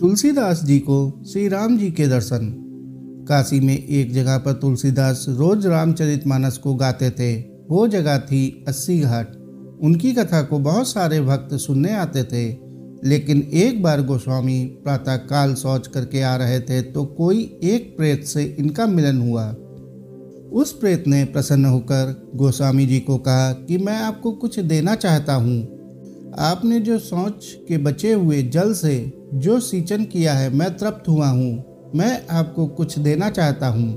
तुलसीदास जी को श्री राम जी के दर्शन। काशी में एक जगह पर तुलसीदास रोज रामचरितमानस को गाते थे। वो जगह थी 80 घाट। उनकी कथा को बहुत सारे भक्त सुनने आते थे। लेकिन एक बार गोस्वामी प्रातः काल शौच करके आ रहे थे तो कोई एक प्रेत से इनका मिलन हुआ। उस प्रेत ने प्रसन्न होकर गोस्वामी जी को कहा कि मैं आपको कुछ देना चाहता हूँ। आपने जो शौच के बचे हुए जल से जो सिंचन किया है, मैं तृप्त हुआ हूँ। मैं आपको कुछ देना चाहता हूँ।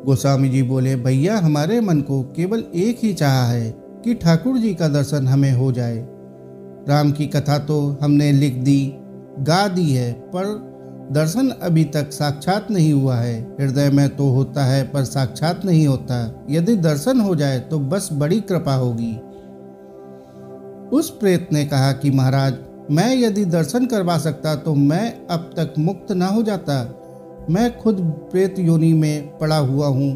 गोस्वामी जी बोले, भैया हमारे मन को केवल एक ही चाह है कि ठाकुर जी का दर्शन हमें हो जाए। राम की कथा तो हमने लिख दी, गा दी है, पर दर्शन अभी तक साक्षात नहीं हुआ है। हृदय में तो होता है पर साक्षात नहीं होता। यदि दर्शन हो जाए तो बस बड़ी कृपा होगी। उस प्रेत ने कहा कि महाराज, मैं यदि दर्शन करवा सकता तो मैं अब तक मुक्त ना हो जाता। मैं खुद प्रेत योनि में पड़ा हुआ हूँ।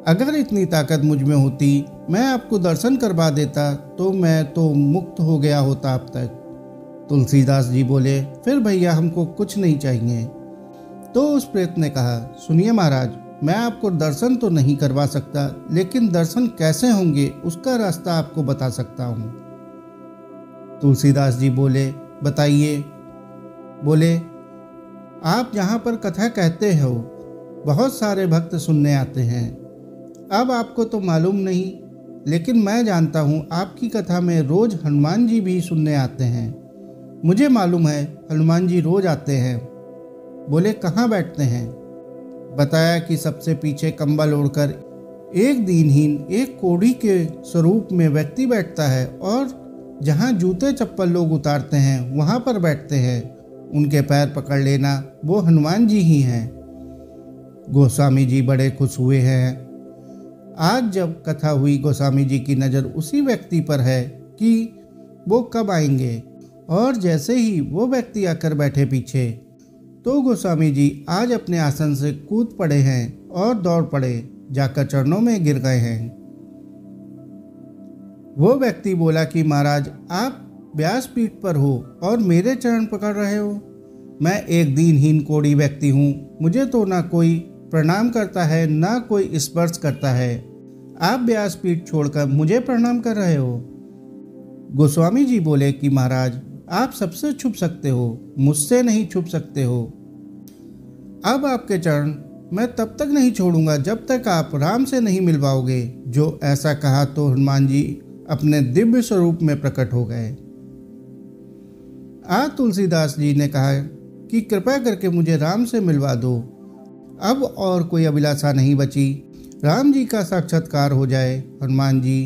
अगर इतनी ताकत मुझ में होती, मैं आपको दर्शन करवा देता तो मैं तो मुक्त हो गया होता अब तक। तुलसीदास जी बोले, फिर भैया हमको कुछ नहीं चाहिए। तो उस प्रेत ने कहा, सुनिए महाराज, मैं आपको दर्शन तो नहीं करवा सकता, लेकिन दर्शन कैसे होंगे उसका रास्ता आपको बता सकता हूँ। तुलसीदास जी बोले, बताइए। बोले, आप जहाँ पर कथा कहते हो बहुत सारे भक्त सुनने आते हैं। अब आपको तो मालूम नहीं, लेकिन मैं जानता हूँ आपकी कथा में रोज हनुमान जी भी सुनने आते हैं। मुझे मालूम है हनुमान जी रोज आते हैं। बोले, कहाँ बैठते हैं? बताया कि सबसे पीछे कंबल ओढ़कर एक दीनहीन, एक कोढ़ी के स्वरूप में व्यक्ति बैठता है और जहाँ जूते चप्पल लोग उतारते हैं वहाँ पर बैठते हैं। उनके पैर पकड़ लेना, वो हनुमान जी ही हैं। गोस्वामी जी बड़े खुश हुए हैं। आज जब कथा हुई, गोस्वामी जी की नज़र उसी व्यक्ति पर है कि वो कब आएंगे। और जैसे ही वो व्यक्ति आकर बैठे पीछे, तो गोस्वामी जी आज अपने आसन से कूद पड़े हैं और दौड़ पड़े, जाकर चरणों में गिर गए हैं। वो व्यक्ति बोला कि महाराज, आप व्यासपीठ पर हो और मेरे चरण पकड़ रहे हो। मैं एक दीनहीन कोढ़ी व्यक्ति हूँ। मुझे तो ना कोई प्रणाम करता है ना कोई स्पर्श करता है। आप व्यासपीठ छोड़कर मुझे प्रणाम कर रहे हो। गोस्वामी जी बोले कि महाराज, आप सबसे छुप सकते हो, मुझसे नहीं छुप सकते हो। अब आपके चरण मैं तब तक नहीं छोड़ूंगा जब तक आप राम से नहीं मिलवाओगे। जो ऐसा कहा तो हनुमान जी अपने दिव्य स्वरूप में प्रकट हो गए। आज तुलसीदास जी ने कहा कि कृपया करके मुझे राम से मिलवा दो। अब और कोई अभिलाषा नहीं बची, राम जी का साक्षात्कार हो जाए। हनुमान जी,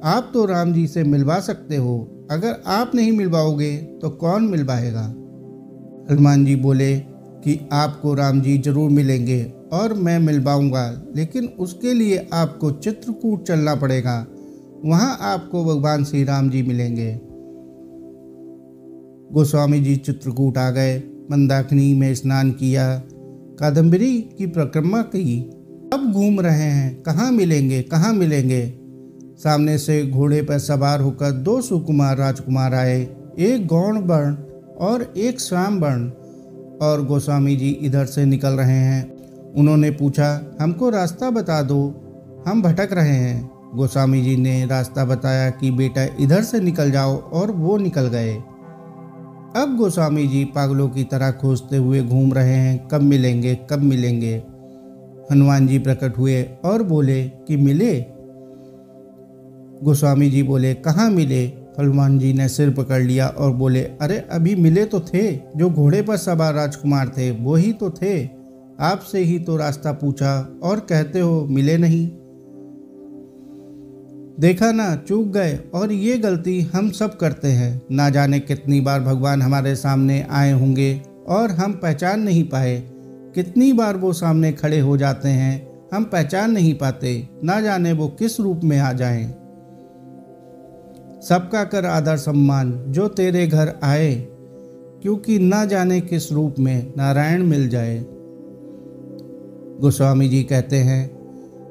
आप तो राम जी से मिलवा सकते हो, अगर आप नहीं मिलवाओगे तो कौन मिलवाएगा? हनुमान जी बोले कि आपको राम जी जरूर मिलेंगे और मैं मिलवाऊंगा, लेकिन उसके लिए आपको चित्रकूट चलना पड़ेगा। वहाँ आपको भगवान श्री राम जी मिलेंगे। गोस्वामी जी चित्रकूट आ गए, मंदाकिनी में स्नान किया, कादम्बरी की परिक्रमा की। अब घूम रहे हैं, कहाँ मिलेंगे कहाँ मिलेंगे। सामने से घोड़े पर सवार होकर दो सुकुमार राजकुमार आए, एक गौण वर्ण और एक श्याम वर्ण। और गोस्वामी जी इधर से निकल रहे हैं। उन्होंने पूछा, हमको रास्ता बता दो, हम भटक रहे हैं। गोस्वामी जी ने रास्ता बताया कि बेटा इधर से निकल जाओ, और वो निकल गए। अब गोस्वामी जी पागलों की तरह खोजते हुए घूम रहे हैं, कब मिलेंगे कब मिलेंगे। हनुमान जी प्रकट हुए और बोले कि मिले। गोस्वामी जी बोले, कहाँ मिले? हनुमान जी ने सिर पकड़ लिया और बोले, अरे अभी मिले तो थे, जो घोड़े पर सवार राजकुमार थे वो ही तो थे। आपसे ही तो रास्ता पूछा और कहते हो मिले नहीं। देखा ना, चूक गए। और ये गलती हम सब करते हैं। ना जाने कितनी बार भगवान हमारे सामने आए होंगे और हम पहचान नहीं पाए। कितनी बार वो सामने खड़े हो जाते हैं, हम पहचान नहीं पाते। ना जाने वो किस रूप में आ जाएं। सबका कर आदर सम्मान जो तेरे घर आए, क्योंकि ना जाने किस रूप में नारायण मिल जाए। गोस्वामी जी कहते हैं,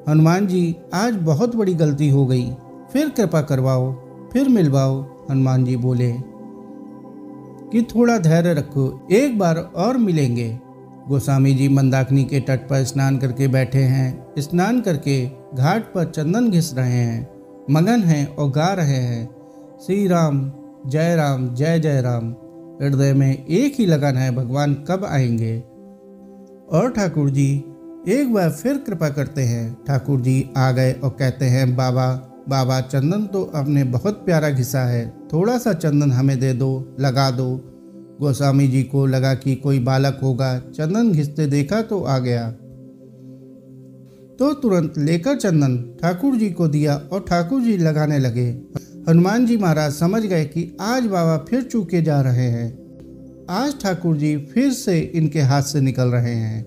हनुमान जी आज बहुत बड़ी गलती हो गई, फिर कृपा करवाओ, फिर मिलवाओ। हनुमान जी बोले, कि थोड़ा धैर्य रखो, एक बार और मिलेंगे। गोस्वामी जी मंदाकिनी के तट पर स्नान करके बैठे हैं। स्नान करके घाट पर चंदन घिस रहे हैं, मगन हैं और गा रहे हैं, श्री राम जय जय राम। हृदय में एक ही लगन है, भगवान कब आएंगे। और ठाकुर जी एक बार फिर कृपा करते हैं। ठाकुर जी आ गए और कहते हैं, बाबा चंदन तो आपने बहुत प्यारा घिसा है, थोड़ा सा चंदन हमें दे दो, लगा दो। गोस्वामी जी को लगा कि कोई बालक होगा, चंदन घिसते देखा तो आ गया, तो तुरंत लेकर चंदन ठाकुर जी को दिया और ठाकुर जी लगाने लगे। हनुमान जी महाराज समझ गए कि आज बाबा फिर चूके जा रहे हैं, आज ठाकुर जी फिर से इनके हाथ से निकल रहे हैं।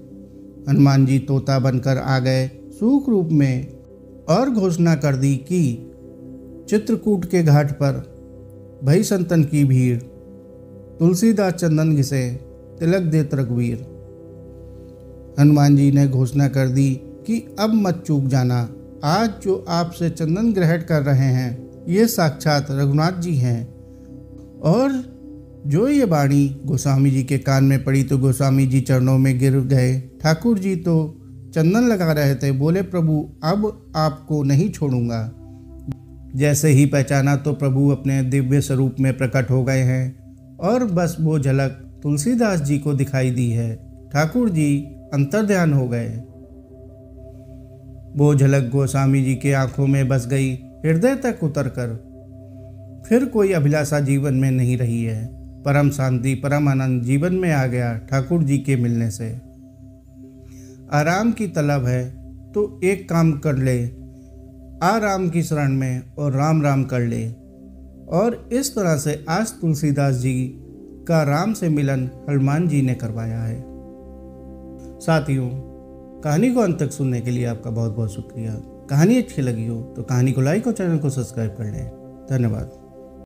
हनुमान जी तोता बनकर आ गए सूख रूप में और घोषणा कर दी कि चित्रकूट के घाट पर भई संतन की भीड़, तुलसीदास चंदन घिसे, तिलक देत रघुवीर। हनुमान जी ने घोषणा कर दी कि अब मत चूक जाना, आज जो आपसे चंदन ग्रहण कर रहे हैं ये साक्षात रघुनाथ जी हैं। और जो ये वाणी गोस्वामी जी के कान में पड़ी तो गोस्वामी जी चरणों में गिर गए। ठाकुर जी तो चंदन लगा रहे थे, बोले प्रभु अब आपको नहीं छोड़ूंगा। जैसे ही पहचाना तो प्रभु अपने दिव्य स्वरूप में प्रकट हो गए हैं और बस वो झलक तुलसीदास जी को दिखाई दी है। ठाकुर जी अंतर्ध्यान हो गए। वो झलक गोस्वामी जी के आंखों में बस गई, हृदय तक उतरकर। फिर कोई अभिलाषा जीवन में नहीं रही है। परम शांति परम आनंद जीवन में आ गया ठाकुर जी के मिलने से। आराम की तलब है तो एक काम कर ले, आ राम की शरण में और राम राम कर ले। और इस तरह से आज तुलसीदास जी का राम से मिलन हनुमान जी ने करवाया है। साथियों, कहानी को अंत तक सुनने के लिए आपका बहुत बहुत शुक्रिया। कहानी अच्छी लगी हो तो कहानी को लाइक और चैनल को सब्सक्राइब कर लें। धन्यवाद।